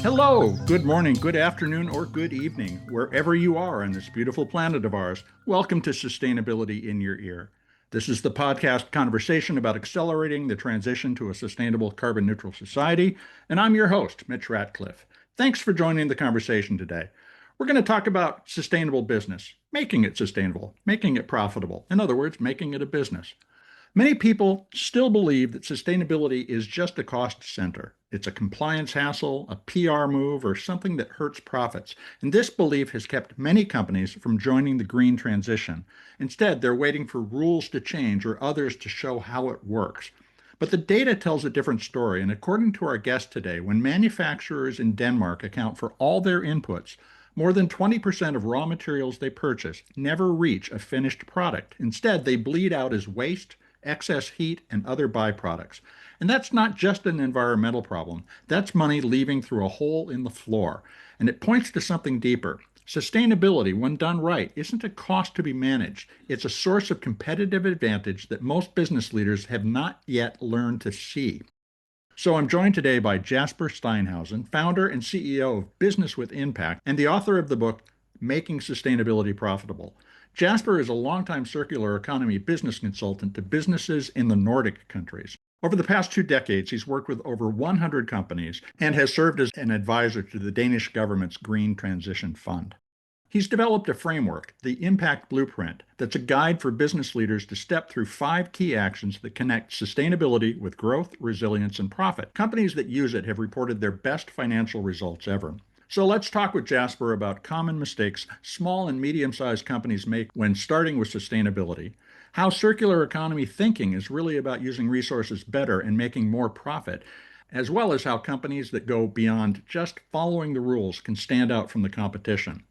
Hello, good morning, good afternoon, or good evening, wherever you are on this beautiful planet of ours. Welcome to Sustainability in Your Ear. This is the podcast conversation about accelerating the transition to a sustainable carbon neutral society, and I'm your host, Mitch Ratcliffe. Thanks for joining the conversation today. We're going to talk about sustainable business, making it sustainable, making it profitable. In other words, making it a business. Many people still believe that sustainability is just a cost center. It's a compliance hassle, a PR move, or something that hurts profits. And this belief has kept many companies from joining the green transition. Instead, they're waiting for rules to change or others to show how it works. But the data tells a different story. And according to our guest today, when manufacturers in Denmark account for all their inputs, more than 20% of raw materials they purchase never reach a finished product. Instead, they bleed out as waste, excess heat, and other byproducts. And that's not just an environmental problem. That's money leaving through a hole in the floor. And it points to something deeper. Sustainability, when done right, isn't a cost to be managed. It's a source of competitive advantage that most business leaders have not yet learned to see. So I'm joined today by Jasper Steinhausen, founder and CEO of Business with Impact, and the author of the book, Making Sustainability Profitable. Jasper is a longtime circular economy business consultant to businesses in the Nordic countries. Over the past 2 decades, he's worked with over 100 companies and has served as an advisor to the Danish government's Green Transition Fund. He's developed a framework, the Impact Blueprint, that's a guide for business leaders to step through 5 key actions that connect sustainability with growth, resilience, and profit. Companies that use it have reported their best financial results ever. So let's talk with Jasper about common mistakes small and medium-sized companies make when starting with sustainability, how circular economy thinking is really about using resources better and making more profit, as well as how companies that go beyond just following the rules can stand out from the competition.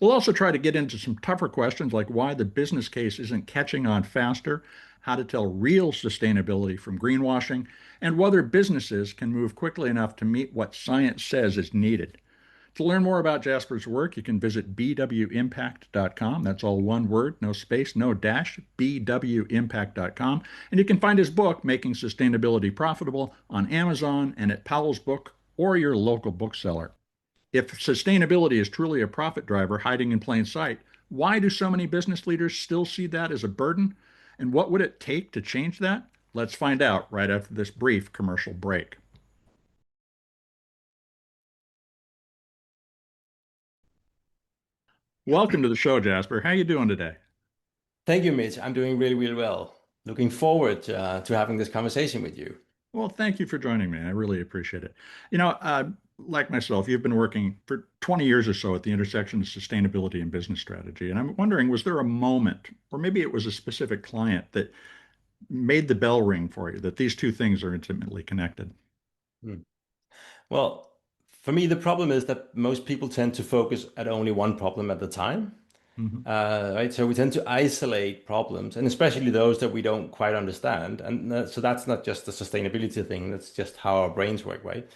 We'll also try to get into some tougher questions like why the business case isn't catching on faster, how to tell real sustainability from greenwashing, and whether businesses can move quickly enough to meet what science says is needed. To learn more about Jasper's work, you can visit bwimpact.com. That's all one word, no space, no dash, bwimpact.com. And you can find his book, Making Sustainability Profitable, on Amazon and at Powell's Book or your local bookseller. If sustainability is truly a profit driver hiding in plain sight, why do so many business leaders still see that as a burden? And what would it take to change that? Let's find out right after this brief commercial break. Welcome to the show, Jasper. How you doing today? Thank you, Mitch. I'm doing really, really well. Looking forward to having this conversation with you. Well, thank you for joining me. I really appreciate it. You know, like myself, you've been working for 20 years or so at the intersection of sustainability and business strategy. And I'm wondering, was there a moment, or maybe it was a specific client that made the bell ring for you, that these two things are intimately connected? Hmm. Well, for me, the problem is that most people tend to focus at only one problem at the time. Hmm. Right? So we tend to isolate problems, and especially those that we don't quite understand. And so that's not just a sustainability thing, that's just how our brains work, right?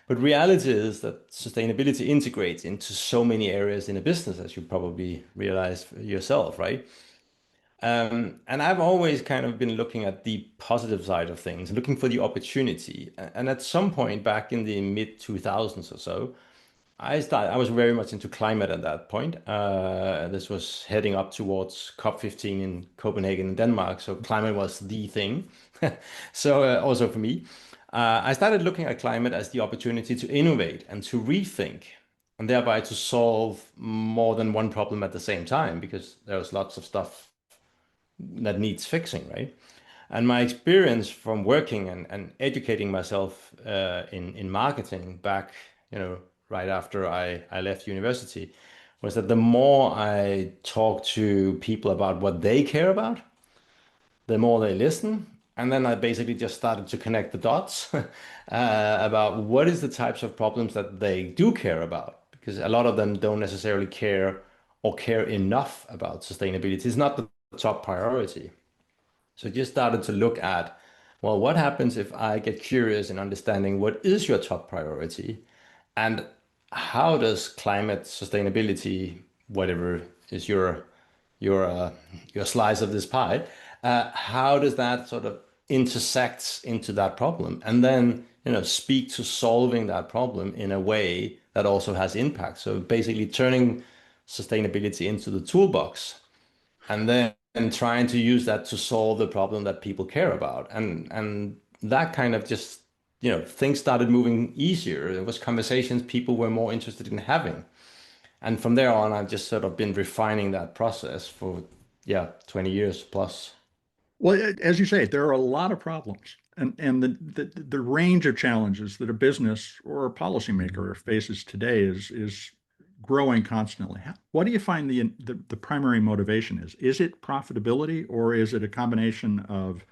But reality is that sustainability integrates into so many areas in a business, as you probably realize yourself, right? And I've always kind of been looking at the positive side of things, looking for the opportunity. And at some point back in the mid 2000s or so, I was very much into climate at that point. This was heading up towards COP15 in Copenhagen in Denmark. So climate was the thing. So also for me, I started looking at climate as the opportunity to innovate and to rethink and thereby to solve more than one problem at the same time because there was lots of stuff that needs fixing, right? And my experience from working and educating myself in marketing back, right after I left university, was that the more I talk to people about what they care about, the more they listen. And then I basically just started to connect the dots about what is the types of problems that they do care about, because a lot of them don't necessarily care or care enough about sustainability. It's not the top priority. So just started to look at, well, what happens if I get curious in understanding what is your top priority and how does climate sustainability, whatever is your your slice of this pie, how does that sort of intersects into that problem? And then, speak to solving that problem in a way that also has impact. So basically turning sustainability into the toolbox and then trying to use that to solve the problem that people care about. And that kind of just, things started moving easier. It was conversations people were more interested in having. And from there on, I've just sort of been refining that process for, yeah, 20 years plus. Well, as you say, there are a lot of problems, and the range of challenges that a business or a policymaker faces today is growing constantly. What do you find the primary motivation is? Is it profitability, or is it a combination of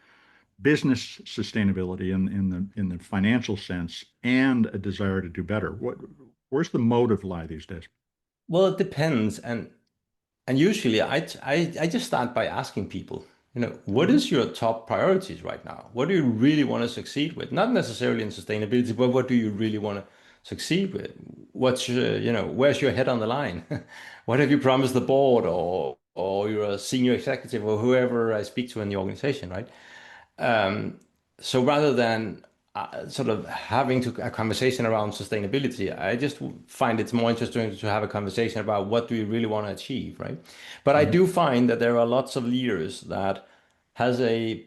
business sustainability in the financial sense and a desire to do better? Where's the motive lie these days? Well, it depends. And usually I just start by asking people, what Hmm. is your top priorities right now? What do you really want to succeed with? Not necessarily in sustainability, but what do you really want to succeed with? What's your, where's your head on the line? What have you promised the board or you're a senior executive or whoever I speak to in the organization, right? Um, so rather than sort of having a conversation around sustainability, I just find it's more interesting to have a conversation about what do you really want to achieve, right? But I Hmm. do find that there are lots of leaders that has a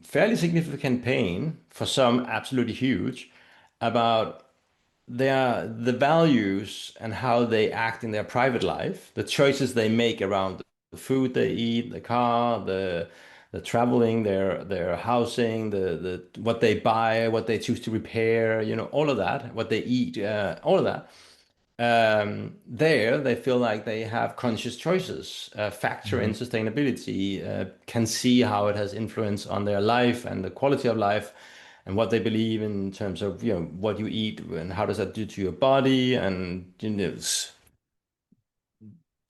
fairly significant pain, for some absolutely huge, about the values and how they act in their private life, the choices they make around the food they eat, the car, the traveling, their housing, the what they buy, what they choose to repair, all of that, what they eat, all of that. There, they feel like they have conscious choices, factor in Hmm. sustainability, can see how it has influence on their life and the quality of life, and what they believe in terms of what you eat and how does that do to your body, and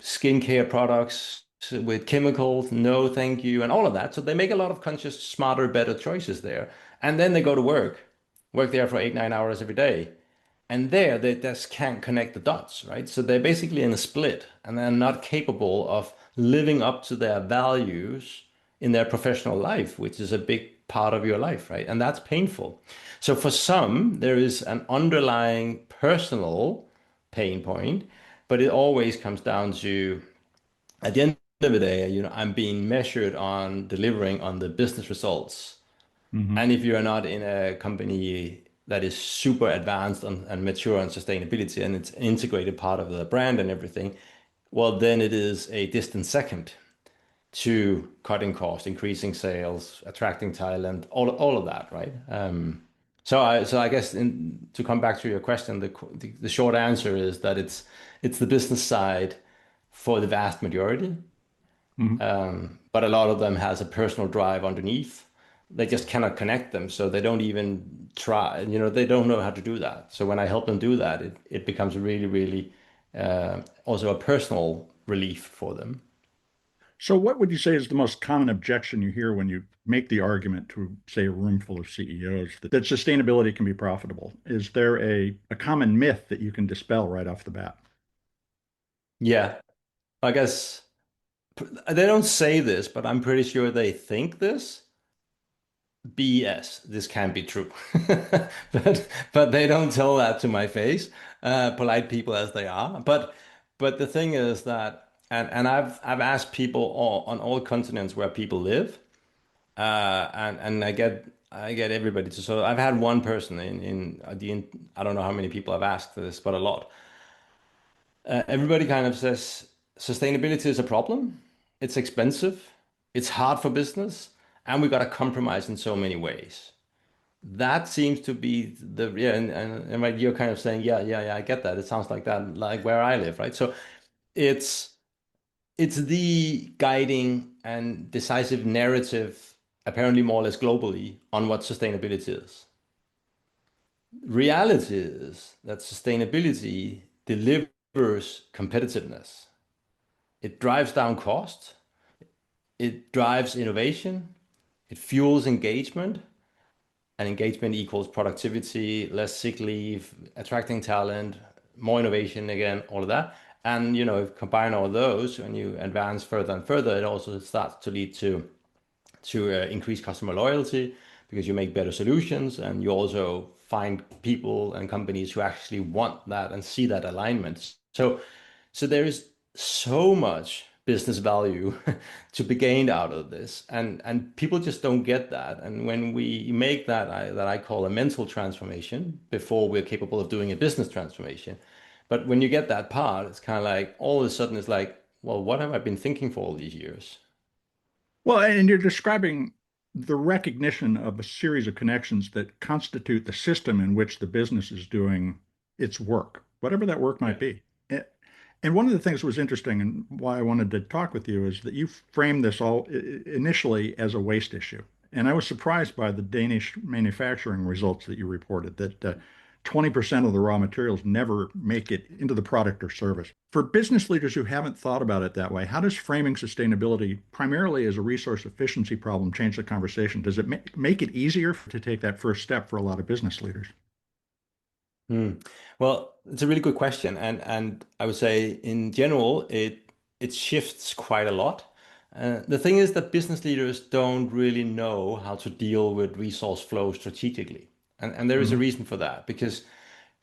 skincare products with chemicals, no thank you, and all of that. So they make a lot of conscious, smarter, better choices there, and then they go to work there for 8, 9 hours every day. And there, they just can't connect the dots, right? So they're basically in a split and they're not capable of living up to their values in their professional life, which is a big part of your life, right? And that's painful. So for some, there is an underlying personal pain point, but it always comes down to, at the end of the day, I'm being measured on delivering on the business results. Hmm. And if you're not in a company that is super advanced and mature on sustainability and it's an integrated part of the brand and everything, well, then it is a distant second to cutting costs, increasing sales, attracting talent, all of that, right? So I guess to come back to your question, the short answer is that it's the business side for the vast majority, Hmm. but a lot of them has a personal drive underneath. They just cannot connect them, so they don't even try. They don't know how to do that. So when I help them do that, it becomes really, really also a personal relief for them. So, what would you say is the most common objection you hear when you make the argument to, say, a room full of CEOs that sustainability can be profitable? Is there a common myth that you can dispel right off the bat? Yeah, I guess they don't say this, but I'm pretty sure they think this. BS, this can't be true. But they don't tell that to my face, polite people as they are. But the thing is that, and I've asked people on all continents where people live, and I get everybody to. So I've had one person I don't know how many people I've asked this, but a lot. Everybody kind of says sustainability is a problem. It's expensive. It's hard for business, and we got to compromise in so many ways. That seems to be yeah, and like you're kind of saying, yeah, I get that. It sounds like that, like where I live, right? So it's it's the guiding and decisive narrative, apparently more or less globally, on what sustainability is. Reality is that sustainability delivers competitiveness. It drives down cost, it drives innovation, it fuels engagement, and engagement equals productivity, less sick leave, attracting talent, more innovation again, all of that. And if you combine all those and you advance further and further, it also starts to lead to increased customer loyalty because you make better solutions and you also find people and companies who actually want that and see that alignment. So there is so much business value to be gained out of this, and people just don't get that. And when we make that I call a mental transformation before we're capable of doing a business transformation, but when you get that part, it's kind of like all of a sudden it's like, well, what have I been thinking for all these years? Well, and you're describing the recognition of a series of connections that constitute the system in which the business is doing its work, whatever that work Yeah. might be. And one of the things that was interesting and why I wanted to talk with you is that you framed this all initially as a waste issue. And I was surprised by the Danish manufacturing results that you reported that 20% of the raw materials never make it into the product or service. For business leaders who haven't thought about it that way, how does framing sustainability primarily as a resource efficiency problem change the conversation? Does it make it easier to take that first step for a lot of business leaders? Hmm. Well, it's a really good question, and I would say in general it shifts quite a lot. The thing is that business leaders don't really know how to deal with resource flow strategically, and there is a Hmm. reason for that because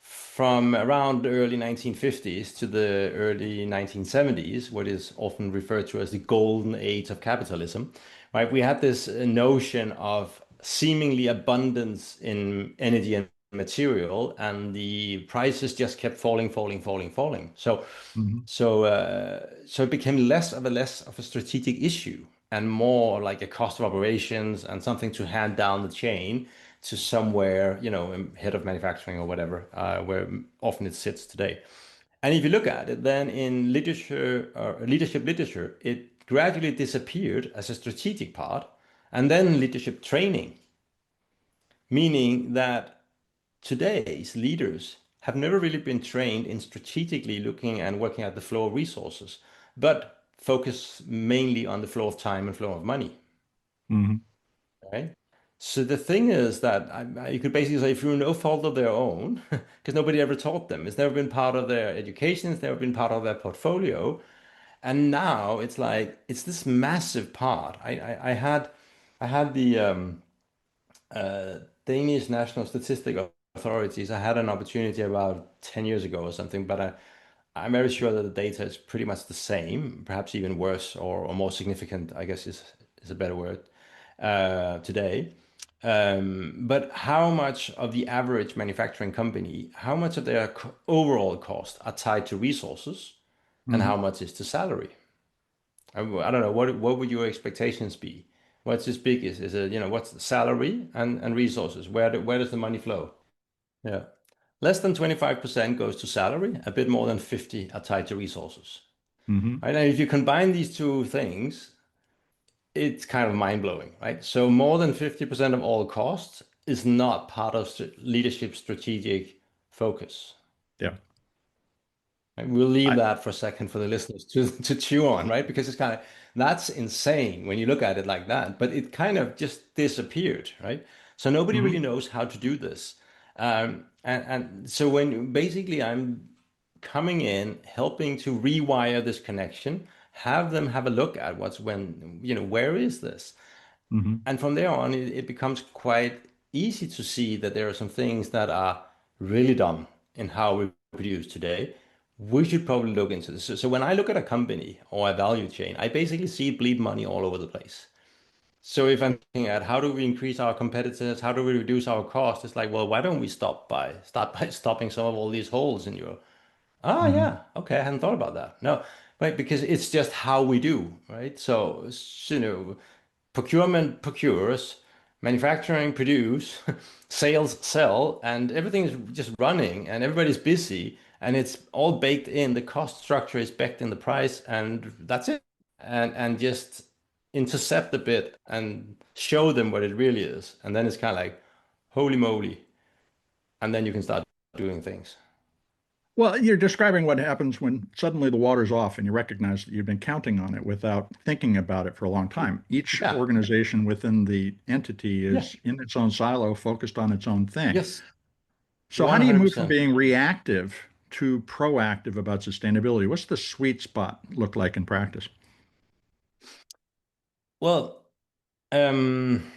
from around the early 1950s to the early 1970s, what is often referred to as the golden age of capitalism, right? We had this notion of seemingly abundance in energy and material, and the prices just kept falling, falling, falling, falling. Hmm. So it became less of a strategic issue and more like a cost of operations and something to hand down the chain to somewhere, head of manufacturing or whatever, where often it sits today. And if you look at it, then in literature, leadership literature, it gradually disappeared as a strategic part, and then leadership training, meaning that today's leaders have never really been trained in strategically looking and working at the flow of resources, but focus mainly on the flow of time and flow of money, Hmm. right? So the thing is that you could basically say through no fault of their own, because nobody ever taught them. It's never been part of their education. It's never been part of their portfolio. And now it's like it's this massive part. I had the Danish National Statistic Authorities. I had an opportunity about 10 years ago or something, but I'm very sure that the data is pretty much the same, perhaps even worse or more significant, I guess is a better word today. But how much of the average manufacturing company, how much of their overall cost are tied to resources and Hmm. how much is to salary? I don't know, what would your expectations be? What's this biggest? Is it, what's the salary and resources? Where does the money flow? Yeah. Less than 25% goes to salary, a bit more than 50 are tied to resources. Hmm. Right? And if you combine these two things, it's kind of mind-blowing, right? So more than 50% of all costs is not part of leadership strategic focus. Yeah. And we'll leave I, that for a second for the listeners to chew on, right? Because it's kind of that's insane when you look at it like that. But it kind of just disappeared, right? So nobody really mhm. knows how to do this. And so when basically I'm coming in, helping to rewire this connection, have them have a look at where is this? Mhm. And from there on, it becomes quite easy to see that there are some things that are really dumb in how we produce today. We should probably look into this. So when I look at a company or a value chain, I basically see it bleed money all over the place. So if I'm looking at how do we increase our competitiveness, how do we reduce our cost, it's like, well, why don't we start by stopping some of all these holes in your Mhm. yeah, okay, I hadn't thought about that. No, right, because it's just how we do, right? So, procurement procures, manufacturing produce, sales sell, and everything is just running and everybody's busy and it's all baked in. The cost structure is baked in the price and that's it. And just intercept a bit and show them what it really is. And then it's kind of like, holy moly. And then you can start doing things. Well, you're describing what happens when suddenly the water's off and you recognize that you've been counting on it without thinking about it for a long time. Each Yeah. organization within the entity Yeah. is in its own silo, focused on its own thing. Yes. So, how do you move from 100%. being reactive to proactive about sustainability? What's the sweet spot look like in practice? Well, um,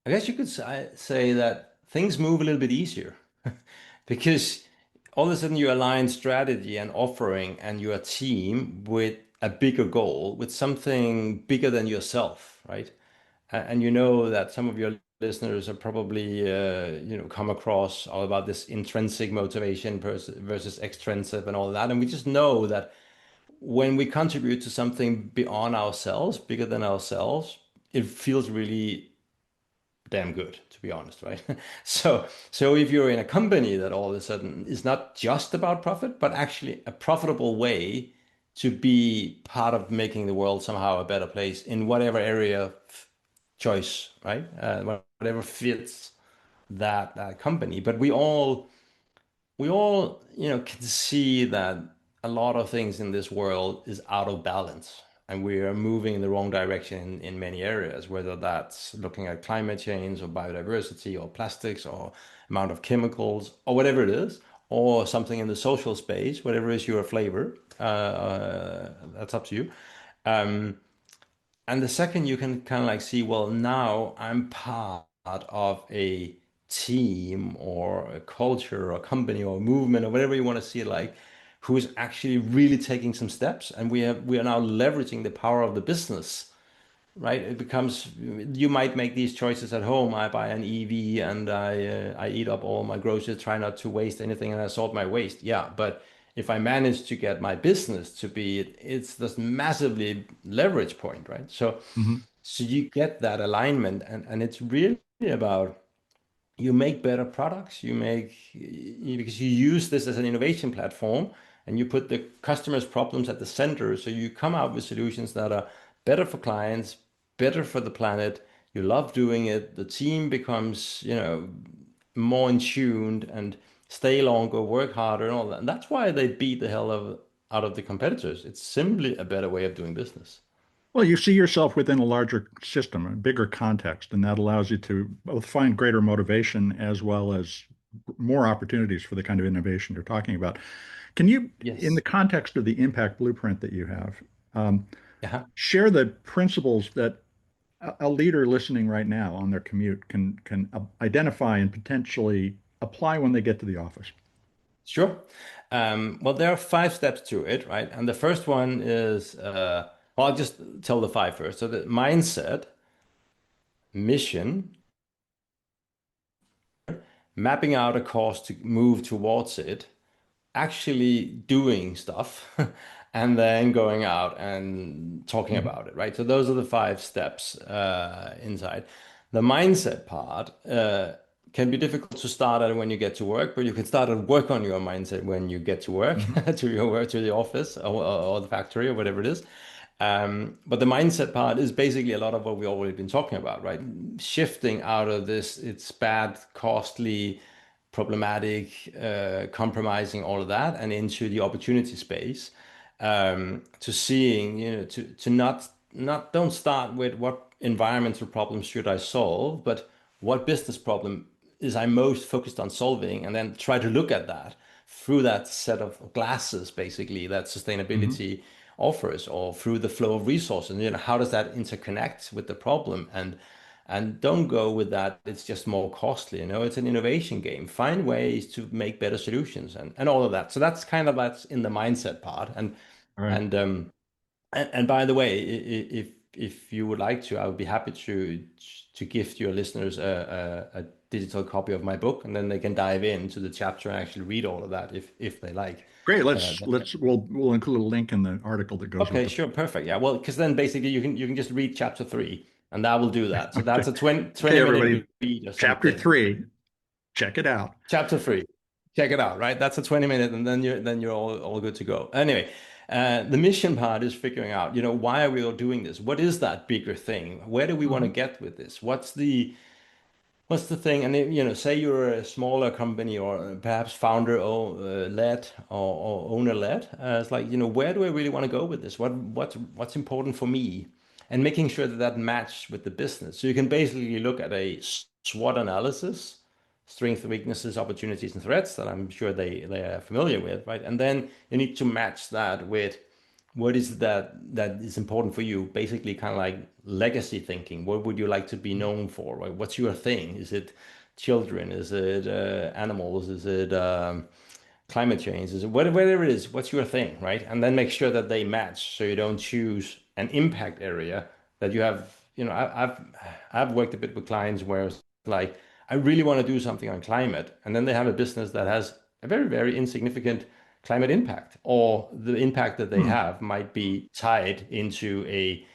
I guess you could say that things move a little bit easier because all of a sudden you align strategy and offering and your team with a bigger goal, with something bigger than yourself, right? And you know that some of your listeners are probably, come across all about this intrinsic motivation versus extrinsic and all that. And we just know that when we contribute to something beyond ourselves, bigger than ourselves, it feels really damn good, to be honest, right? So if you're in a company that all of a sudden is not just about profit, but actually a profitable way to be part of making the world somehow a better place in whatever area of choice, right? Whatever fits that company. But we all can see that a lot of things in this world is out of balance and we are moving in the wrong direction in many areas, whether that's looking at climate change or biodiversity or plastics or amount of chemicals or whatever it is, or something in the social space, whatever is your flavor. That's up to you. Um, and the second you can kind of like see, well, now I'm part of a team or a culture or a company or a movement or whatever you want to see it like, who is actually really taking some steps. And we are now leveraging the power of the business, right? It becomes you might make these choices at home. I buy an EV and I eat up all my groceries, try not to waste anything, and I sort my waste. Yeah, but if I manage to get my business to be, it's this massively leverage point, right? Hmm. So you get that alignment, and it's really about you make better products because you use this as an innovation platform and you put the customer's problems at the center, so you come out with solutions that are better for clients, better for the planet. You love doing it, the team becomes more in tuned and stay longer, work harder, and all that, and that's why they beat the hell out of the competitors. It's simply a better way of doing business. Well, you see yourself within a larger system, a bigger context, and that allows you to both find greater motivation as well as more opportunities for the kind of innovation you're talking about. Can you, in the Yes. context of the impact blueprint that you have, um, Yeah. share the principles that a leader listening right now on their commute can identify and potentially apply when they get to the office? Sure. Well, there are five steps to it, right? And the first one is, well, I'll just tell the five first. So the mindset, mission, mapping out a course to move towards it, actually doing stuff, and then going out and talking Mhm. about it, right? So those are the five steps inside. The mindset part can be difficult to start at when you get to work, but you can start at work on your mindset when you get to work, Mhm. to your work, to the office or the factory or whatever it is. But the mindset part is basically a lot of what we've already been talking about, right? Shifting out of this, it's bad, costly, problematic, compromising, all of that, and into the opportunity space, to seeing, to not don't start with what environmental problems should I solve, but what business problem is I most focused on solving, and then try to look at that through that set of glasses, basically, that Mhm. sustainability offers, or through the flow of resources. How does that interconnect with the problem? And don't go with that. It's just more costly. It's an innovation game. Find ways to make better solutions and all of that. So that's in the mindset part. And All right. and um and by the way, if you would like to, I would be happy to gift your listeners a digital copy of my book, and then they can dive into the chapter and actually read all of that if they like. Great. Uh, We'll include a link in the article that goes with okay, the. sure, perfect. Yeah, well, because then basically you can just read chapter three, and that will do that. So Okay. that's a 20, Okay, 20 minute everybody. read or Chapter something. 3. Check it out. Chapter three. Check it out, right? That's a 20 minute, and then you're all good to go. Anyway, the mission part is figuring out, why are we all doing this? What is that bigger thing? Where do we want to Mhm. get with this? What's the thing? And say you're a smaller company or perhaps founder led or owner led. It's like, where do I really want to go with this? What's important for me? And making sure that that match with the business. So you can basically look at a SWOT analysis, strengths, weaknesses, opportunities, and threats that I'm sure they are familiar with, right? And then you need to match that with what is that is important for you? Basically, kind of like legacy thinking. What would you like to be known for? Right? What's your thing? Is it children? Is it animals? Is it climate change? Is it whatever it is? What's your thing, right? And then make sure that they match, so you don't choose an impact area that you have. I've worked a bit with clients where it's like I really want to do something on climate, and then they have a business that has a very insignificant climate impact, or the impact that they Hmm. have might be tied into a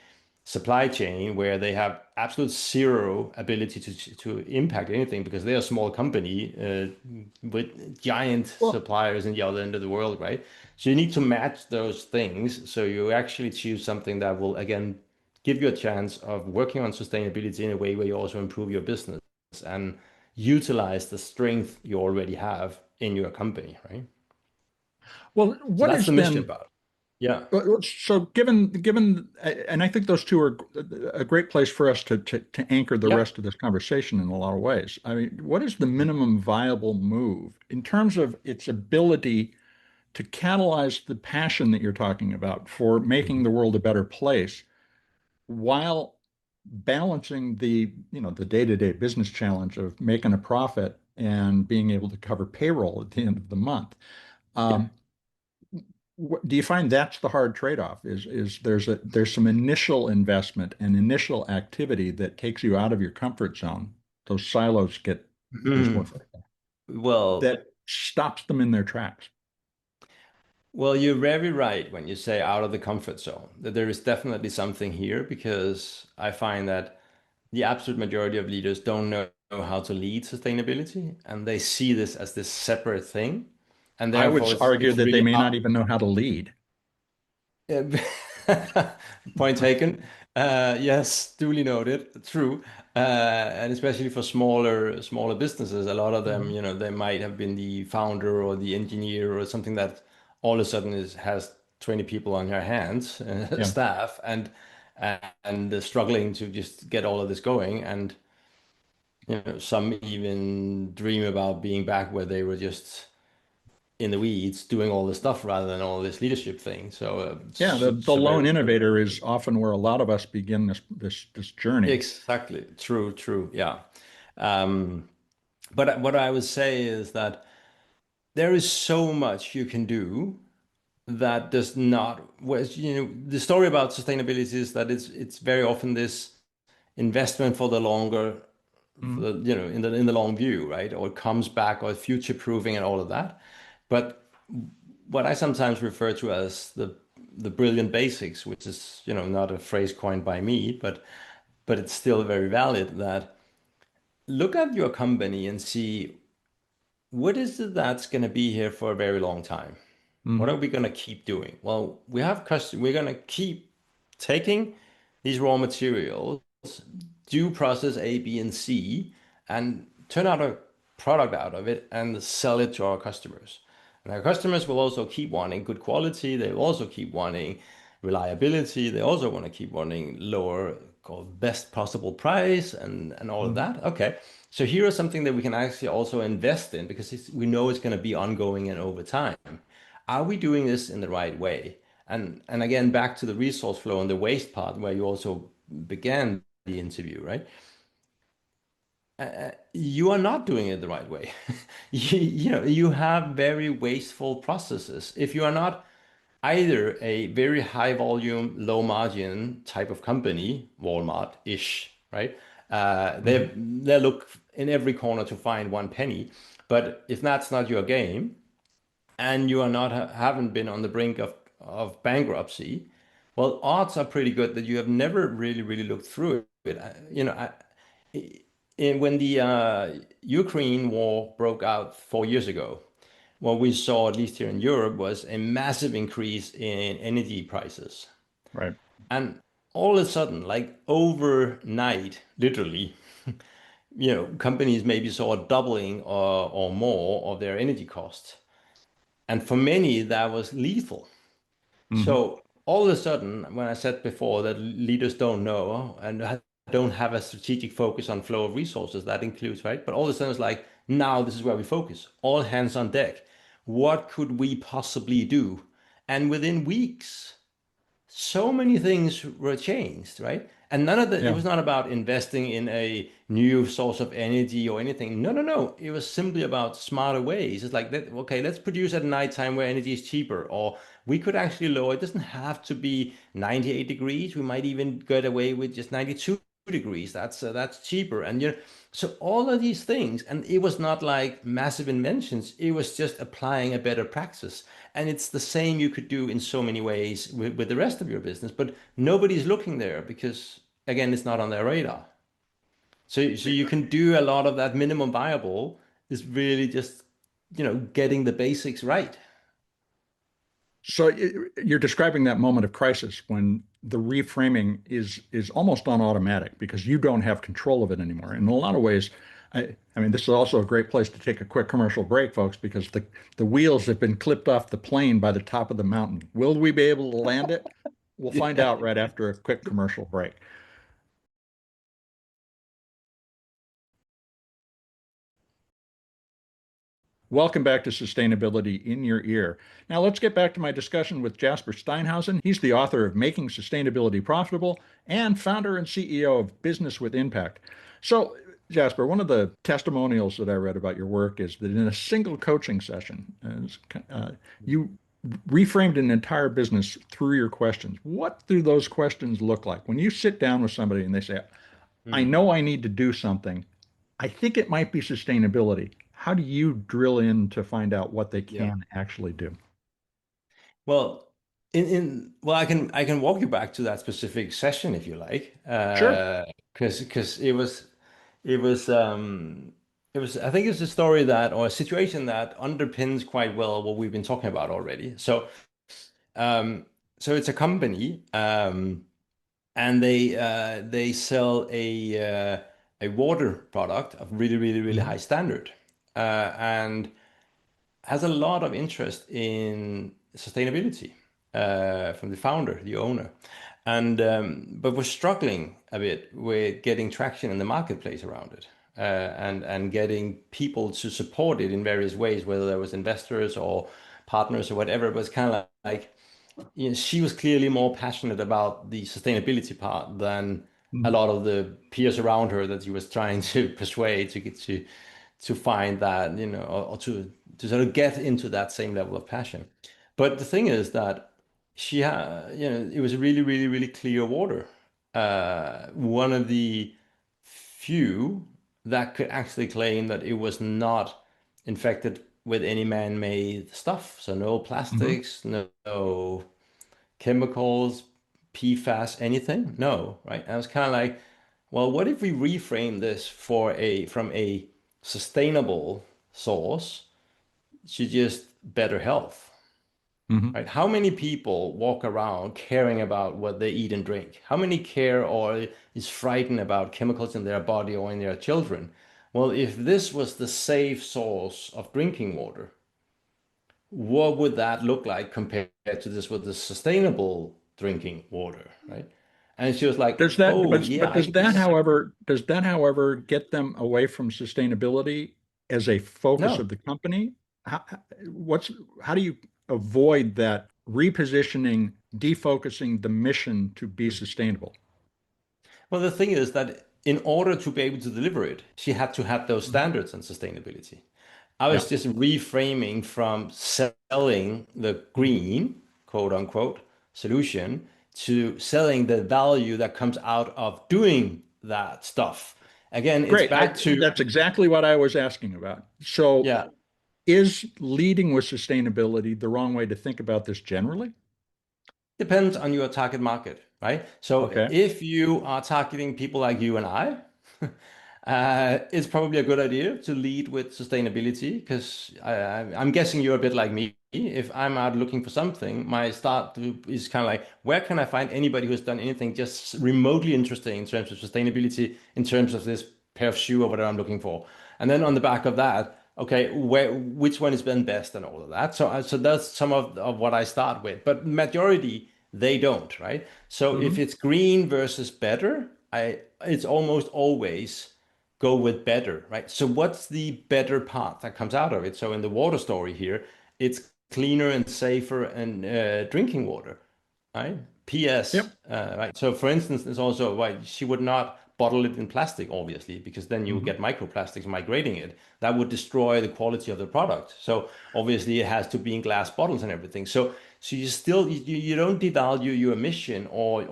supply chain where they have absolute zero ability to impact anything because they're a small company with giant Well, suppliers in the other end of the world, right? So you need to match those things so you actually choose something that will again give you a chance of working on sustainability in a way where you also improve your business and utilize the strength you already have in your company, right? well, So what that's is the mission then? part. Yeah. So and I think those two are a great place for us to anchor the Yeah. rest of this conversation in a lot of ways. I mean, what is the minimum viable move in terms of its ability to catalyze the passion that you're talking about for making Mhm. the world a better place while balancing the day-to-day business challenge of making a profit and being able to cover payroll at the end of the month? Yeah. Um, do you find that's the hard trade-off? Is there's some initial investment and initial activity that takes you out of your comfort zone. Those silos get Mhm. dislocated. Well, That stops them in their tracks. well, you're very right when you say out of the comfort zone. That there is definitely something here because I find that the absolute majority of leaders don't know how to lead sustainability, and they see this as this separate thing, and I would therefore argue it's that they really may not even know how to lead. Point taken. Yes, duly noted. True. And especially for smaller businesses, a lot of them, Mhm. they might have been the founder or the engineer or something that all of a sudden has 20 people on your hands, Yeah. staff, and struggling to just get all of this going. And some even dream about being back where they were just in the weeds doing all this stuff rather than all this leadership thing. So Yeah, the lone innovator is often where a lot of us begin this journey. exactly. True. Yeah. Um, but what I would say is that there is so much you can do that does not, the story about sustainability is that it's very often this investment for the longer, for Mhm. the, in the long view, right? Or it comes back or future proofing and all of that. But what I sometimes refer to as the brilliant basics, which is, not a phrase coined by me, but it's still very valid that look at your company and see what is it that's going to be here for a very long time. What are Mhm. we going to keep doing? Well, we're going to keep taking these raw materials, do process A, B, and C, and turn out a product out of it and sell it to our customers. And our customers will also keep wanting good quality. They will also keep wanting reliability. They also want to keep wanting lower, called best possible price and all of Mhm. that. Okay. So here is something that we can actually also invest in because we know it's going to be ongoing and over time. Are we doing this in the right way? And again, back to the resource flow and the waste part where you also began the interview, right? You are not doing it the right way. You have very wasteful processes. If you are not either a very high volume, low margin type of company, Walmart-ish, right? They Mhm. they look in every corner to find one penny. But if that's not your game, and you are not haven't been on the brink of bankruptcy, well, odds are pretty good that you have never really looked through it. When the Ukraine war broke out 4 years ago, what we saw, at least here in Europe, was a massive increase in energy prices. Right. And all of a sudden, like overnight, literally, companies maybe saw a doubling or more of their energy costs. And for many, that was lethal. Mhm. So all of a sudden, when I said before that leaders don't know and don't have a strategic focus on flow of resources, that includes, right? But all of a sudden, it's like, now this is where we focus. All hands on deck. What could we possibly do? And within weeks, so many things were changed, right? And none of the, it Yeah. was not about investing in a new source of energy or anything. No, no, no. It was simply about smarter ways. It's like that, okay, let's produce at nighttime where energy is cheaper, or we could actually lower. It doesn't have to be 98 degrees. We might even get away with just 92 degrees. That's cheaper. And so all of these things, and it was not like massive inventions. It was just applying a better practice. And it's the same you could do in so many ways with the rest of your business, but nobody's looking there because, again, it's not on their radar. So you can do a lot of that minimum viable is really just, getting the basics right. So you're describing that moment of crisis when the reframing is almost on automatic because you don't have control of it anymore. In a lot of ways, I mean, this is also a great place to take a quick commercial break, folks, because the wheels have been clipped off the plane by the top of the mountain. Will we be able to land it? We'll find Yeah. out right after a quick commercial break. Welcome back to Sustainability in Your Ear. Now, let's get back to my discussion with Jasper Steinhausen. He's the author of Making Sustainability Profitable and founder and CEO of Business with Impact. So, Jasper, one of the testimonials that I read about your work is that in a single coaching session, you reframed an entire business through your questions. What do those questions look like? When you sit down with somebody and they say, I Hmm. know I need to do something, I think it might be sustainability. How do you drill in to find out what they Yeah. can actually do? Well, well, I can walk you back to that specific session if you like, Sure. because it was I think it's a story that or a situation that underpins quite well what we've been talking about already. Um, so it's a company, and they sell a water product of really really really Mhm. high standard, and has a lot of interest in sustainability from the founder, the owner, and but we're struggling a bit with getting traction in the marketplace around it, and getting people to support it in various ways, whether there was investors or partners or whatever. But it's kind of like she was clearly more passionate about the sustainability part than a Mhm. lot of the peers around her that she was trying to persuade to get to find that, or to sort of get into that same level of passion. But the thing is that she had, it was really, really, really clear water. One of the few that could actually claim that it was not infected with any man-made stuff. So no Mhm. plastics, no chemicals, PFAS, anything? No, right? And I was kind of like, well, what if we reframe this from a sustainable source to just better health, Mhm. right? How many people walk around caring about what they eat and drink? How many care or is frightened about chemicals in their body or in their children? Well, if this was the safe source of drinking water, what would that look like compared to this with the sustainable drinking water, right? And she was like, Does that, "Oh yeah, but I can see." does that, however, get them away from sustainability as a focus of No. the company? How, how do you avoid that repositioning, defocusing the mission to be sustainable? Well, the thing is that in order to be able to deliver it, she had to have those Mhm. standards on sustainability. I Yeah. was just reframing from selling the Mhm. green, quote unquote, solution to selling the value that comes out of doing that stuff. Again, it's Great. back to, That's exactly what I was asking about. So, yeah, is leading with sustainability the wrong way to think about this generally? depends on your target market, right? So Okay. if you are targeting people like you and I, it's probably a good idea to lead with sustainability because I'm guessing you're a bit like me. If I'm out looking for something, my is kind of like, where can I find anybody who's done anything just remotely interesting in terms of sustainability, in terms of this pair of shoe or whatever I'm looking for? And then on the back of that, okay, which one is been best and all of that. So that's some of what I start with. But majority they don't, right? So if Hmm. it's green versus better, it's almost always go with better, right? So what's the better part that comes out of it? So in the water story here, it's cleaner and safer and drinking water, right? PS, Yep. right? So for instance, there's also why she would not bottle it in plastic, obviously, because then you would Hmm. get microplastics migrating it. That would destroy the quality of the product. So obviously it has to be in glass bottles and everything. So you still you don't devalue your mission or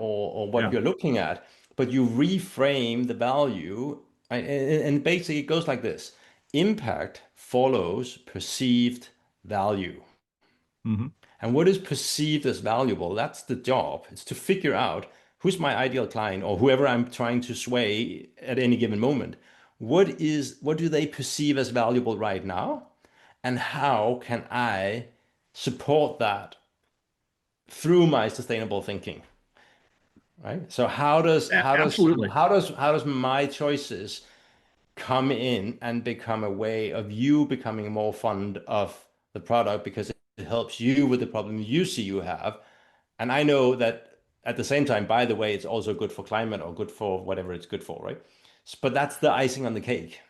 what Yeah. you're looking at, but you reframe the value. And basically it goes like this. Impact follows perceived value. Hmm. And what is perceived as valuable, that's the job. It's to figure out who's my ideal client or whoever I'm trying to sway at any given moment. What do they perceive as valuable right now? And how can I support that through my sustainable thinking? Right? So Absolutely. how does my choices come in and become a way of you becoming more fond of the product because it helps you with the problem you see you have. And I know that at the same time, by the way, it's also good for climate or good for whatever it's good for, right? But that's the icing on the cake.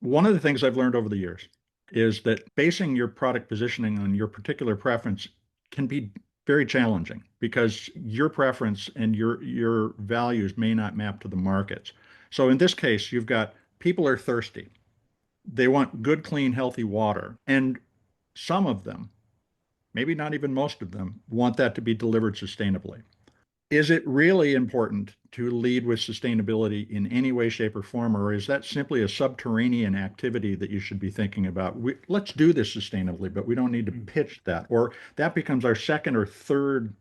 One of the things I've learned over the years is that basing your product positioning on your particular preference can be very challenging because your preference and your values may not map to the markets. So in this case, you've got people are thirsty. They want good, clean, healthy water. And some of them, maybe not even most of them, want that to be delivered sustainably. Is it really important to lead with sustainability in any way, shape, or form, or is that simply a subterranean activity that you should be thinking about? Let's do this sustainably, but we don't need to pitch that, or that becomes our second or third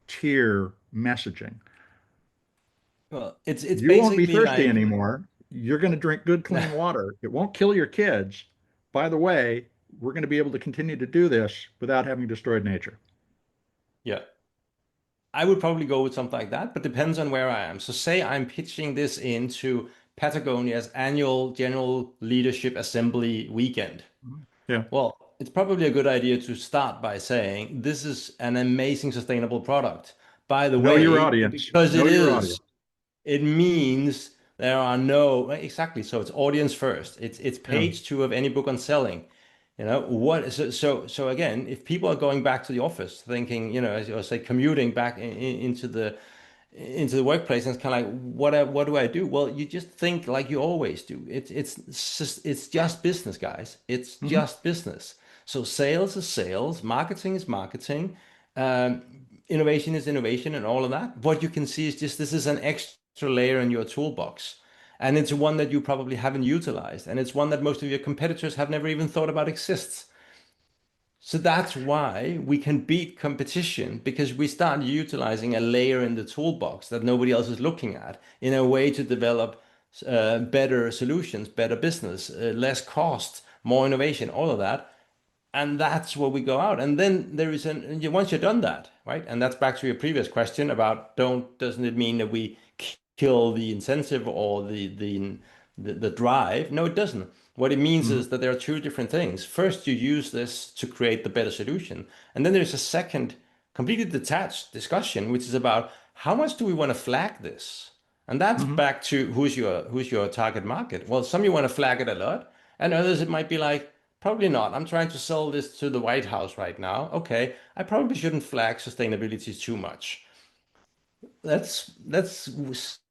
tier messaging. Well, it's You won't be basically thirsty like anymore. You're going to drink good, clean water. It won't kill your kids. By the way, we're going to be able to continue to do this without having destroyed nature. yeah. I would probably go with something like that, but depends on where I am. So say I'm pitching this into Patagonia's annual General Leadership Assembly weekend. Yeah. Well, it's probably a good idea to start by saying this is an amazing sustainable product. By the Know your way, audience. because Know it your is, audience. it means there are no, exactly. So it's audience first. It's Yeah. page two of any book on selling. You know, so again, if people are going back to the office thinking, you know, as I say, commuting back into the workplace and it's kind of like what do I do? Well, you just think like you always do. It's just business, guys. It's Hmm. just business. So sales is sales, marketing is marketing, um, innovation is innovation, and all of that. What you can see is just this is an extra layer in your toolbox, and it's one that you probably haven't utilized, and it's one that most of your competitors have never even thought about exists. So that's why we can beat competition because we start utilizing a layer in the toolbox that nobody else is looking at in a way to develop better solutions, better business, less cost, more innovation, all of that. And that's where we go out. And then there is once you've done that, right? And that's back to your previous question about doesn't it mean that we kill the incentive or the drive? No, it doesn't. What it means Hmm. is that there are two different things. First, you use this to create the better solution. And then there's a second, completely detached discussion, which is about how much do we want to flag this? And that's Hmm. back to who's your target market. Well, some you want to flag it a lot, and others it might be like, probably not. I'm trying to sell this to the White House right now. Okay, I probably shouldn't flag sustainability too much. Let's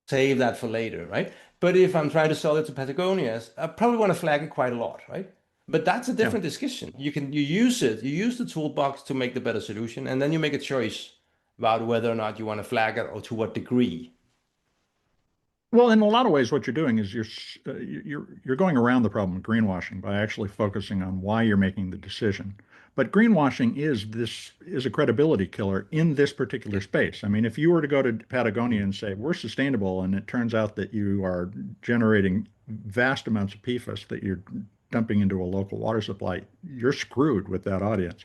save that for later, right? But if I'm trying to sell it to Patagonia, I probably want to flag it quite a lot, right? But that's a Yeah. different discussion. You use it, you use the toolbox to make the better solution, and then you make a choice about whether or not you want to flag it or to what degree. Well, in a lot of ways, what you're doing is you're going around the problem of greenwashing by actually focusing on why you're making the decision. But greenwashing is a credibility killer in this particular space. I mean, if you were to go to Patagonia and say we're sustainable, and it turns out that you are generating vast amounts of PFAS that you're dumping into a local water supply, you're screwed with that audience.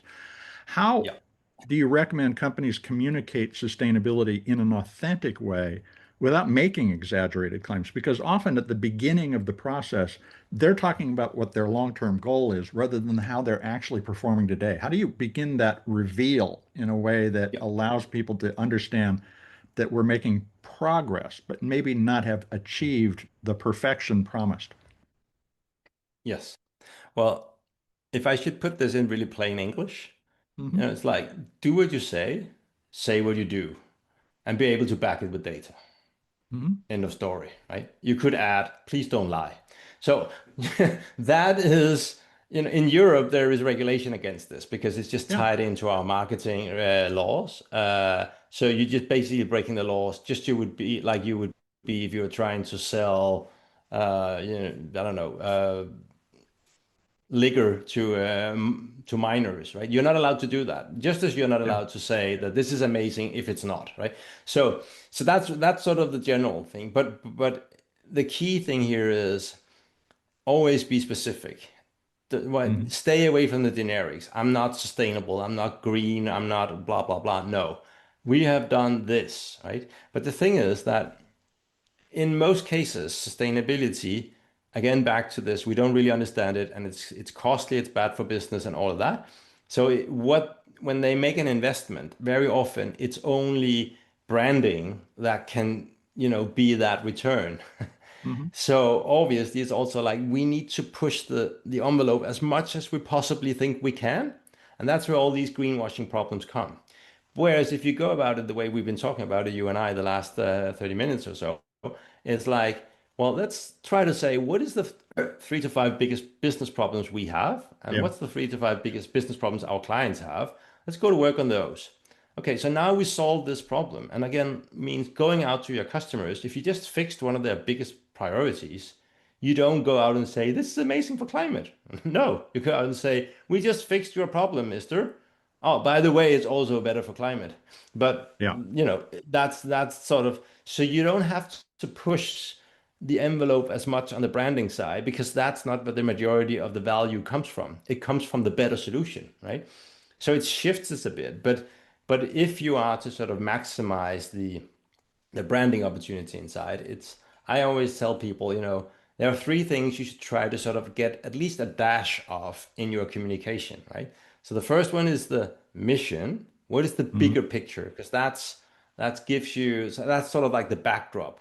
How Yeah. do you recommend companies communicate sustainability in an authentic way without making exaggerated claims? Because often at the beginning of the process, they're talking about what their long-term goal is rather than how they're actually performing today. How do you begin that reveal in a way that Yeah. allows people to understand that we're making progress, but maybe not have achieved the perfection promised? Yes. Well, if I should put this in really plain English, Hmm. it's like do what you say, say what you do, and be able to back it with data. Mhm. End of story, right? You could add, please don't lie. So that is, in Europe, there is regulation against this because it's just Yeah. tied into our marketing laws. So you're just basically breaking the laws, just you would be like you would be if you were trying to sell, I don't know, liquor to minors, right? You're not allowed to do that. Just as you're not Yeah. allowed to say that this is amazing if it's not, right? So that's sort of the general thing. But the key thing here is always be specific. Mhm. Stay away from the generics. I'm not sustainable. I'm not green. I'm not blah blah blah. No, we have done this, right? But the thing is that in most cases, sustainability, again, back to this, we don't really understand it, and it's costly, it's bad for business, and all of that. So when they make an investment, very often it's only branding that can, be that return. Mhm. So obviously, it's also like we need to push the envelope as much as we possibly think we can, and that's where all these greenwashing problems come. Whereas if you go about it the way we've been talking about it, you and I, the last 30 minutes or so, it's like, well, let's try to say, what is the 3 to 5 biggest business problems we have? And Yeah. what's the 3 to 5 biggest business problems our clients have? Let's go to work on those. Okay, so now we solve this problem. And again, means going out to your customers. If you just fixed one of their biggest priorities, you don't go out and say, this is amazing for climate. No, you go out and say, we just fixed your problem, mister. Oh, by the way, it's also better for climate. But Yeah. that's sort of, so you don't have to push the envelope as much on the branding side because that's not where the majority of the value comes from. It comes from the better solution, right? So it shifts this a bit. But if you are to sort of maximize the branding opportunity inside, I always tell people, there are three things you should try to sort of get at least a dash of in your communication, right? So the first one is the mission. What is the bigger Mhm. picture? Because that gives you, so that's sort of like the backdrop.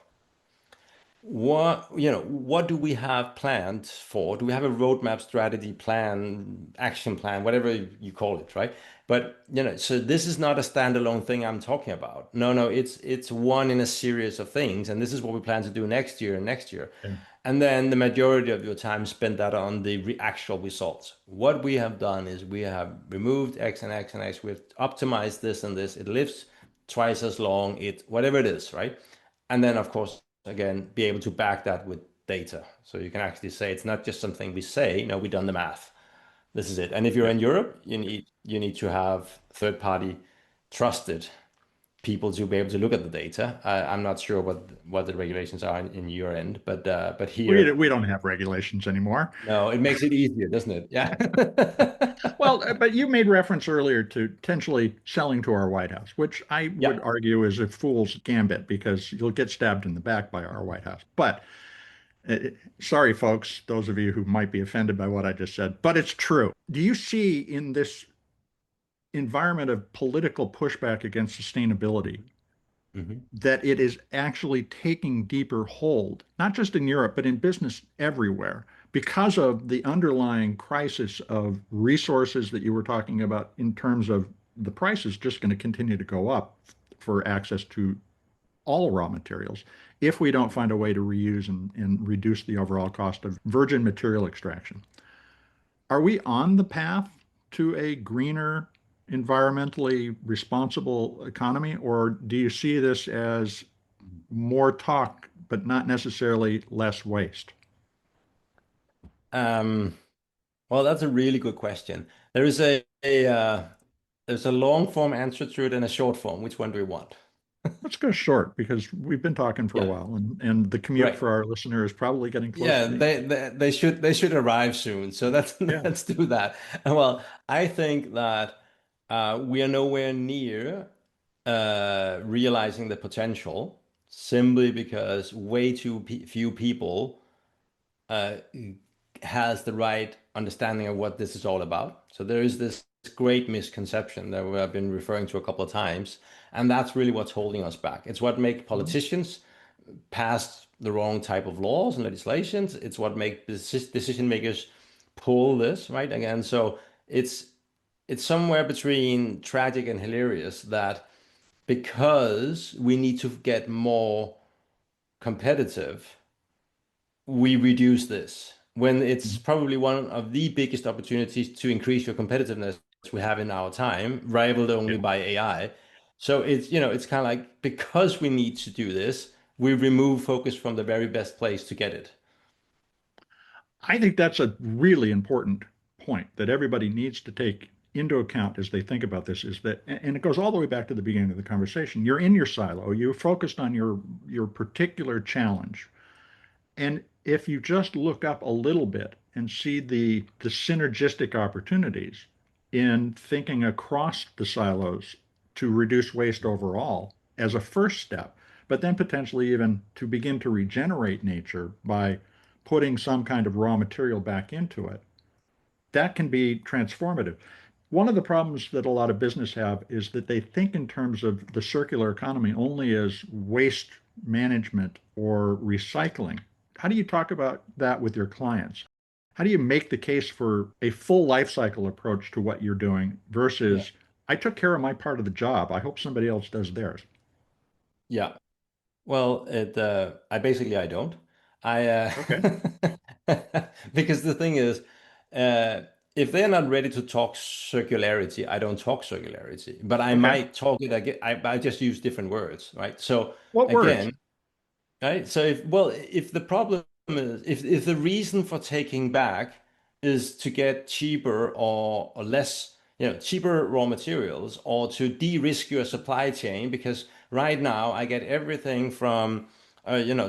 What do we have planned for? Do we have a roadmap, strategy plan, action plan, whatever you call it, right? But so this is not a standalone thing I'm talking about. No, no, it's one in a series of things, and this is what we plan to do next year and next year. Yeah. And then the majority of your time spend that on the actual results. What we have done is we have removed X and X and X. We've optimized this and this. It lives twice as long. It whatever it is, right? And then of course again be able to back that with data. So you can actually say it's not just something we say. No, we've done the math. This is it. And if you're Yeah. in Europe, you need to have third party trusted people to be able to look at the data. I'm not sure what the regulations are in your end, but We here, we don't have regulations anymore. no, it makes it easier, doesn't it? Yeah. Well, but you made reference earlier to potentially selling to our White House, which I would Yeah. argue is a fool's gambit because you'll get stabbed in the back by our White House. But uh, sorry, folks, those of you who might be offended by what I just said, but it's true. Do you see in this environment of political pushback against sustainability Mhm. that it is actually taking deeper hold, not just in Europe, but in business everywhere, because of the underlying crisis of resources that you were talking about in terms of the price is just going to continue to go up for access to all raw materials if we don't find a way to reuse and reduce the overall cost of virgin material extraction. Are we on the path to a greener, environmentally responsible economy, or do you see this as more talk, but not necessarily less waste? Um, well, that's a really good question. There is there's a long form answer to it and a short form. Which one do we want? Let's go short because we've been talking for a Yeah, while, and the commute great. for our listener is probably getting close Yeah, to the. they should arrive soon. So let's Yeah. let's do that. Well, I think that we are nowhere near realizing the potential simply because way too few people uh, has the right understanding of what this is all about. So there is this great misconception that we have been referring to a couple of times, and that's really what's holding us back. It's what makes Mhm. politicians pass the wrong type of laws and legislations. It's what makes decision makers pull this right again. So it's it's somewhere between tragic and hilarious that because we need to get more competitive, we reduce this when it's Mhm. probably one of the biggest opportunities to increase your competitiveness we have in our time, rivaled only Yeah. by AI. So it's kind of like because we need to do this, we remove focus from the very best place to get it. I think that's a really important point that everybody needs to take into account as they think about this is that, and it goes all the way back to the beginning of the conversation. You're in your silo, you're focused on your particular challenge. And if you just look up a little bit and see the synergistic opportunities in thinking across the silos to reduce waste overall as a first step, but then potentially even to begin to regenerate nature by putting some kind of raw material back into it, that can be transformative. One of the problems that a lot of business have is that they think in terms of the circular economy only as waste management or recycling. How do you talk about that with your clients? How do you make the case for a full life cycle approach to what you're doing Yeah. versus I took care of my part of the job. I hope somebody else does theirs. Yeah. Well, I don't. I Okay. because the thing is, uh, if they're not ready to talk circularity, I don't talk circularity. But I Okay. might talk it again. I just use different words, right? So What words? again, right? So if the problem is if the reason for taking back is to get cheaper or less, cheaper raw materials or to de-risk your supply chain, because right now I get everything from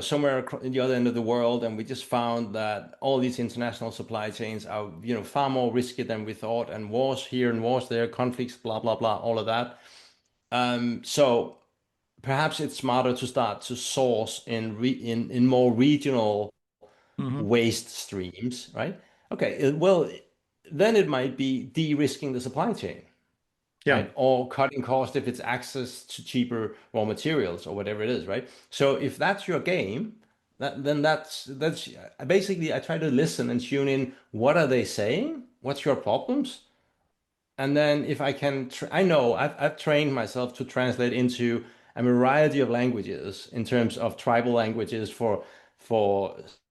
somewhere in the other end of the world, and we just found that all these international supply chains are far more risky than we thought, and wars here and wars there, conflicts, blah blah blah, all of that. So perhaps it's smarter to start to source in more regional Hmm. waste streams, right? Okay, well, then it might be de-risking the supply chain, Yeah. right? Or cutting cost if it's access to cheaper raw materials or whatever it is, right? So if that's your game, then that's basically I try to listen and tune in. What are they saying? What's your problems? And then if I can, I know I've trained myself to translate into a variety of languages in terms of tribal languages for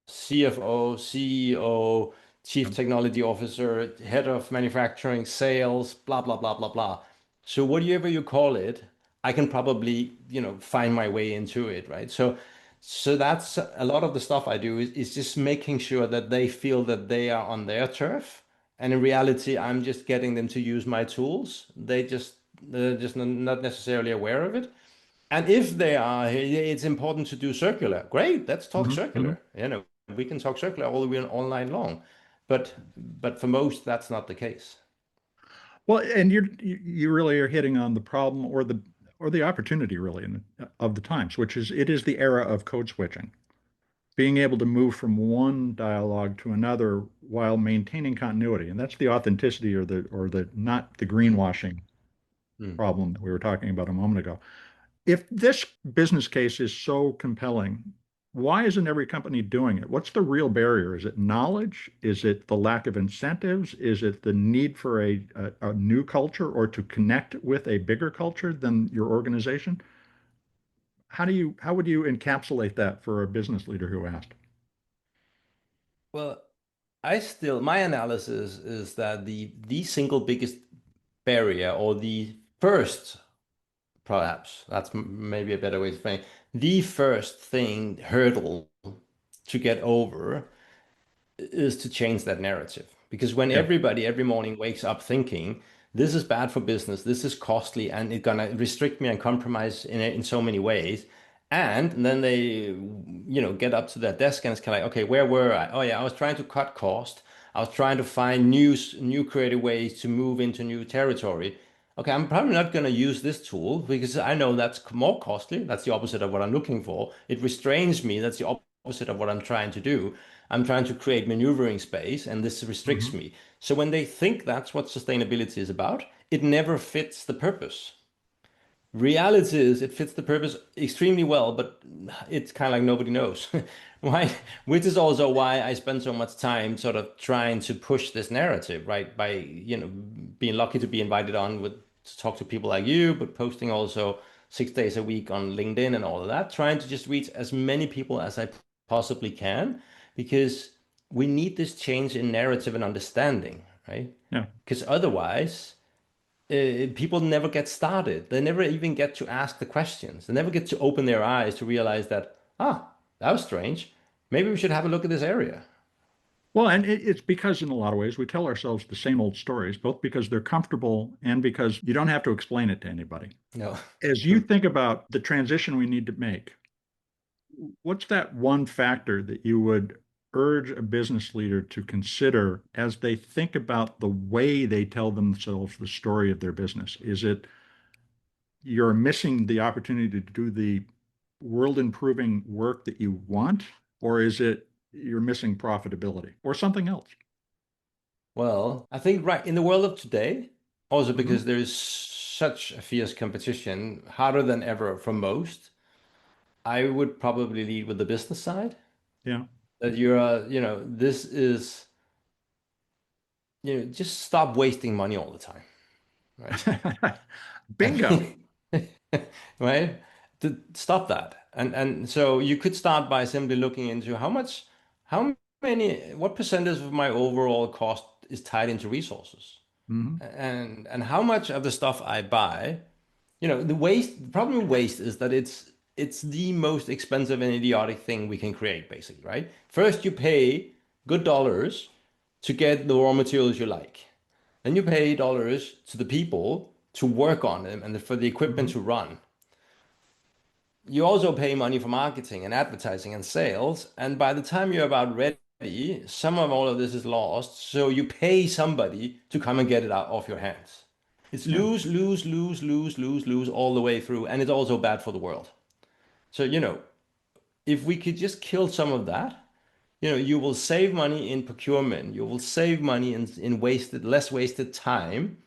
CFO, CEO, chief technology officer, head of manufacturing, sales, blah blah blah blah blah. So whatever you call it, I can probably find my way into it, right? So that's a lot of the stuff I do is just making sure that they feel that they are on their turf, and in reality, I'm just getting them to use my tools. They're just not necessarily aware of it. And if they are, "Hey, it's important to do circular." Great, let's talk Hmm. Hmm. circular. We can talk circular all night long. But for most, that's not the case. Well, and you really are hitting on the problem or the opportunity really of the times, which is it is the era of code switching, being able to move from one dialogue to another while maintaining continuity, and that's the authenticity or the not the Mm, greenwashing mm. problem that we were talking about a moment ago. If this business case is so compelling, why isn't every company doing it? What's the real barrier? Is it knowledge? Is it the lack of incentives? Is it the need for a new culture or to connect with a bigger culture than your organization? How would you encapsulate that for a business leader who asked? Well, my analysis is that the single biggest barrier, or the first, perhaps that's maybe a better way to frame it, the first thing hurdle to get over is to change that narrative. Because when Yeah. everybody every morning wakes up thinking, this is bad for business, this is costly, and it's gonna restrict me and compromise in so many ways. And then they, get up to their desk and it's kind of like, okay, where were I? Oh yeah, I was trying to cut cost. I was trying to find new creative ways to move into new territory. Okay, I'm probably not going to use this tool because I know that's more costly. That's the opposite of what I'm looking for. It restrains me. That's the opposite of what I'm trying to do. I'm trying to create maneuvering space, and this restricts Hmm. me. So when they think that's what sustainability is about, it never fits the purpose. Reality is it fits the purpose extremely well, but it's kind of like nobody knows. Why? Which is also why I spend so much time sort of trying to push this narrative, right? By, being lucky to be invited on with to talk to people like you, but posting also 6 days a week on LinkedIn and all of that, trying to just reach as many people as I possibly can, because we need this change in narrative and understanding, right? Yeah. Because otherwise, people never get started. They never even get to ask the questions. They never get to open their eyes to realize that, that was strange. Maybe we should have a look at this area. Well, and it's because in a lot of ways we tell ourselves the same old stories, both because they're comfortable and because you don't have to explain it to anybody. No, As you true. think about the transition we need to make, what's that one factor that you would urge a business leader to consider as they think about the way they tell themselves the story of their business? Is it you're missing the opportunity to do the world improving work that you want, or is it you're missing profitability or something else? Well, I think right in the world of today, also Mhm. because there's such a fierce competition, harder than ever for most, I would probably lead with the business side. Yeah. That you're, this is, just stop wasting money all the time, right? Bingo. Right? To stop that. And so you could start by simply looking into how many, what percentage of my overall cost is tied into resources? Mhm. And how much of the stuff I buy, the problem with waste is that it's the most expensive and idiotic thing we can create, basically, right? First, you pay good dollars to get the raw materials you like. Then you pay dollars to the people to work on them and for the equipment Mhm. to run. You also pay money for marketing and advertising and sales. And by the time you're about ready, some of all of this is lost. So you pay somebody to come and get it out off your hands. It's Yeah. lose, lose, lose, lose, lose, lose all the way through. And it's also bad for the world. So, if we could just kill some of that, you will save money in procurement. You will save money in less wasted time,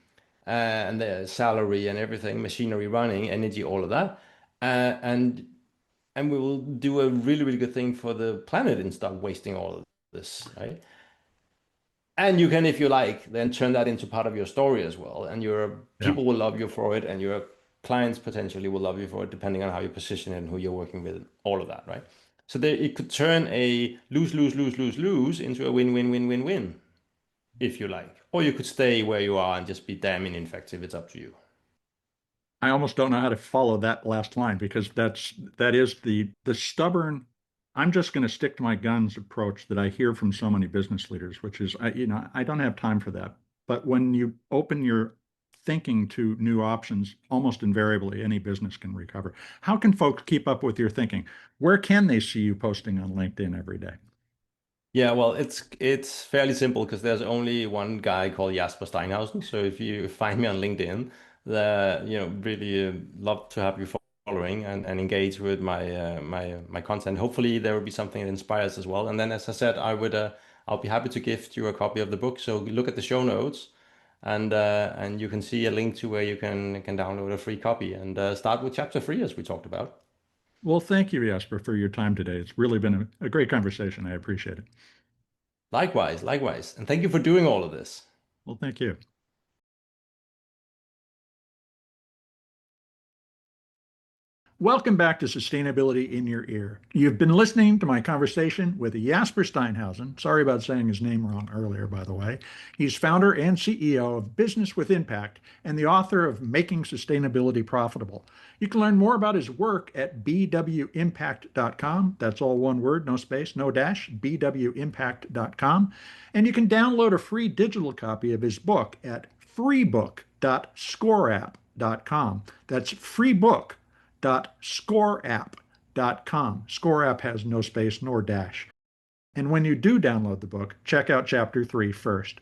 and the salary and everything, machinery running, energy, all of that. And we will do a really, really good thing for the planet and stop wasting all of this, right? And you can, if you like, then turn that into part of your story as well. And your Yeah. people will love you for it, and your clients potentially will love you for it, depending on how you position it and who you're working with, all of that, right? So there, it could turn a lose, lose, lose, lose, lose into a win, win, win, win, win, if you like. Or you could stay where you are and just be damn ineffective. It's up to you. I almost don't know how to follow that last line because that is the stubborn, I'm just going to stick to my guns approach that I hear from so many business leaders, which is I don't have time for that. But when you open your thinking to new options, almost invariably any business can recover. How can folks keep up with your thinking? Where can they see you posting on LinkedIn every day? Yeah, well, it's fairly simple because there's only one guy called Jasper Steinhausen. So if you find me on LinkedIn, really love to have you following and engage with my content. Hopefully, there will be something that inspires as well. And then, as I said, I'll be happy to gift you a copy of the book. So look at the show notes, and you can see a link to where you can download a free copy and start with chapter 3 as we talked about. Well, thank you, Jasper, for your time today. It's really been a great conversation. I appreciate it. Likewise, likewise, and thank you for doing all of this. Well, thank you. Welcome back to Sustainability in Your Ear. You've been listening to my conversation with Jasper Steinhausen. Sorry about saying his name wrong earlier, by the way. He's founder and CEO of Business with Impact and the author of Making Sustainability Profitable. You can learn more about his work at bwimpact.com. That's all one word, no space, no dash, bwimpact.com. And you can download a free digital copy of his book at freebook.scoreapp.com. That's freebook.scoreapp.com. ScoreApp has no space nor dash. And when you do download the book, check out chapter 3 first.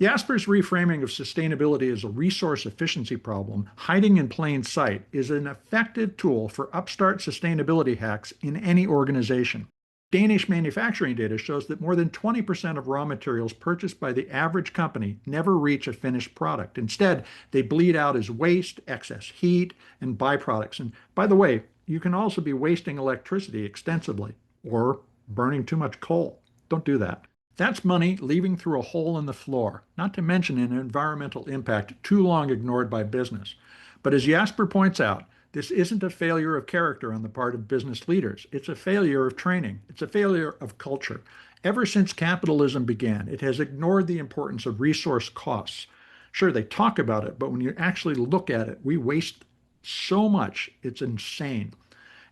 Jasper's reframing of sustainability as a resource efficiency problem hiding in plain sight is an effective tool for upstart sustainability hacks in any organization. Danish manufacturing data shows that more than 20% of raw materials purchased by the average company never reach a finished product. Instead, they bleed out as waste, excess heat, and byproducts. And by the way, you can also be wasting electricity extensively or burning too much coal. Don't do that. That's money leaving through a hole in the floor, not to mention an environmental impact too long ignored by business. But as Jasper points out, This isn't a failure of character on the part of business leaders. It's a failure of training. It's a failure of culture. Ever since capitalism began, it has ignored the importance of resource costs. Sure, they talk about it, but when you actually look at it, we waste so much. It's insane.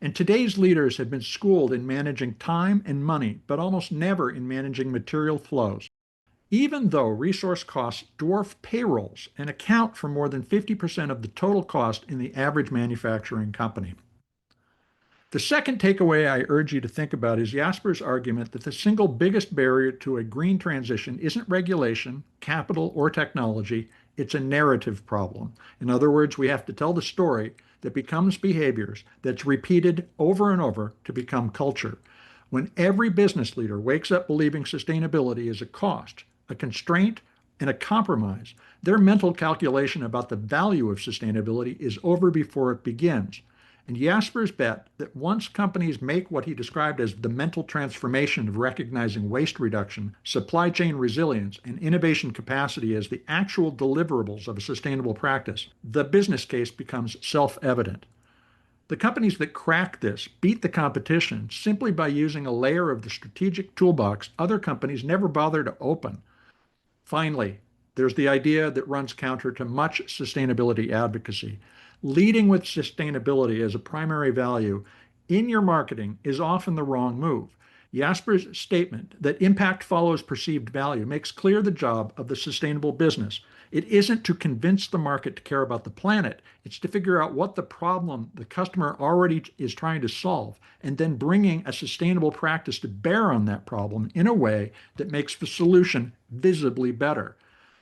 And today's leaders have been schooled in managing time and money, but almost never in managing material flows. Even though resource costs dwarf payrolls and account for more than 50% of the total cost in the average manufacturing company. The second takeaway I urge you to think about is Jasper's argument that the single biggest barrier to a green transition isn't regulation, capital, or technology. It's a narrative problem. In other words, we have to tell the story that becomes behaviors that's repeated over and over to become culture. When every business leader wakes up believing sustainability is a cost, a constraint, and a compromise, their mental calculation about the value of sustainability is over before it begins. And Jasper's bet that once companies make what he described as the mental transformation of recognizing waste reduction, supply chain resilience, and innovation capacity as the actual deliverables of a sustainable practice, the business case becomes self-evident. The companies that crack this beat the competition simply by using a layer of the strategic toolbox other companies never bother to open. Finally, there's the idea that runs counter to much sustainability advocacy. Leading with sustainability as a primary value in your marketing is often the wrong move. Jasper's statement that impact follows perceived value makes clear the job of the sustainable business. It isn't to convince the market to care about the planet. It's to figure out what the problem the customer already is trying to solve, and then bringing a sustainable practice to bear on that problem in a way that makes the solution visibly better.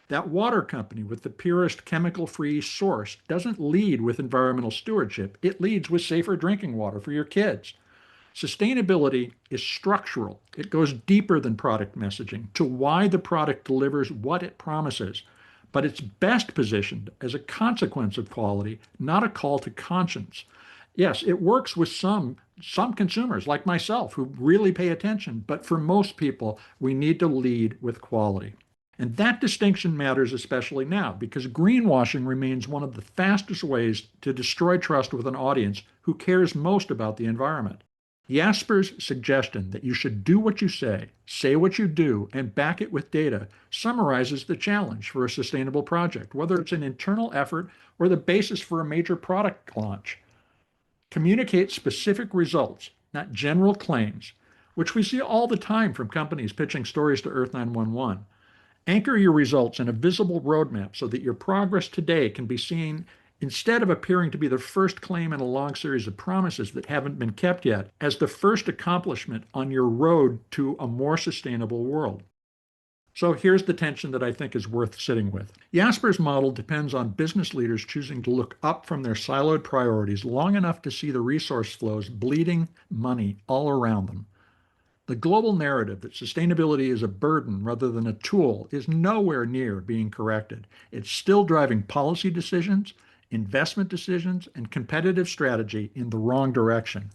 That water company with the purest chemical-free source doesn't lead with environmental stewardship. It leads with safer drinking water for your kids. Sustainability is structural. It goes deeper than product messaging to why the product delivers what it promises. But it's best positioned as a consequence of quality, not a call to conscience. Yes, it works with some consumers like myself who really pay attention, but for most people, we need to lead with quality. And that distinction matters especially now because greenwashing remains one of the fastest ways to destroy trust with an audience who cares most about the environment. Jasper's suggestion that you should do what you say what you do, and back it with data summarizes the challenge for a sustainable project, whether it's an internal effort or the basis for a major product launch. Communicate specific results, not general claims, which we see all the time from companies pitching stories to Earth 911. Anchor your results in a visible roadmap so that your progress today can be seen instead of appearing to be the first claim in a long series of promises that haven't been kept yet, as the first accomplishment on your road to a more sustainable world. So here's the tension that I think is worth sitting with. Jasper's model depends on business leaders choosing to look up from their siloed priorities long enough to see the resource flows bleeding money all around them. The global narrative that sustainability is a burden rather than a tool is nowhere near being corrected. It's still driving policy decisions, investment decisions, and competitive strategy in the wrong direction.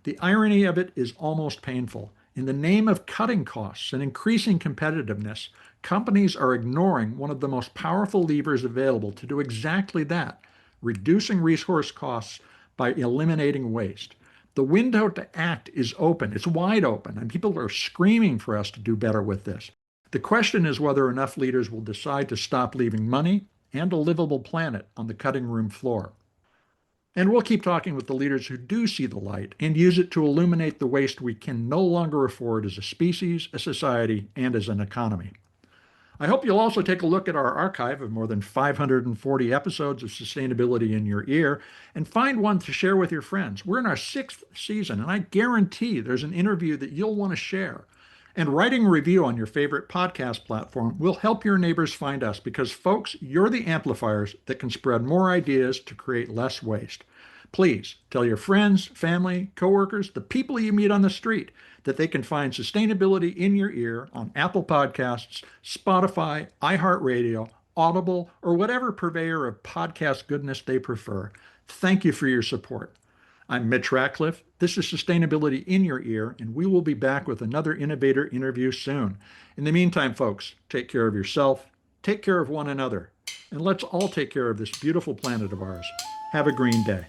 The irony of it is almost painful. In the name of cutting costs and increasing competitiveness, companies are ignoring one of the most powerful levers available to do exactly that, reducing resource costs by eliminating waste. The window to act is open. It's wide open, and people are screaming for us to do better with this. The question is whether enough leaders will decide to stop leaving money and a livable planet on the cutting room floor. And we'll keep talking with the leaders who do see the light and use it to illuminate the waste we can no longer afford as a species, a society, and as an economy. I hope you'll also take a look at our archive of more than 540 episodes of Sustainability in Your Ear and find one to share with your friends. We're in our 6th season, and I guarantee there's an interview that you'll want to share. And writing a review on your favorite podcast platform will help your neighbors find us because, folks, you're the amplifiers that can spread more ideas to create less waste. Please tell your friends, family, coworkers, the people you meet on the street that they can find Sustainability in Your Ear on Apple Podcasts, Spotify, iHeartRadio, Audible, or whatever purveyor of podcast goodness they prefer. Thank you for your support. I'm Mitch Ratcliffe. This is Sustainability in Your Ear, and we will be back with another innovator interview soon. In the meantime, folks, take care of yourself, take care of one another, and let's all take care of this beautiful planet of ours. Have a green day.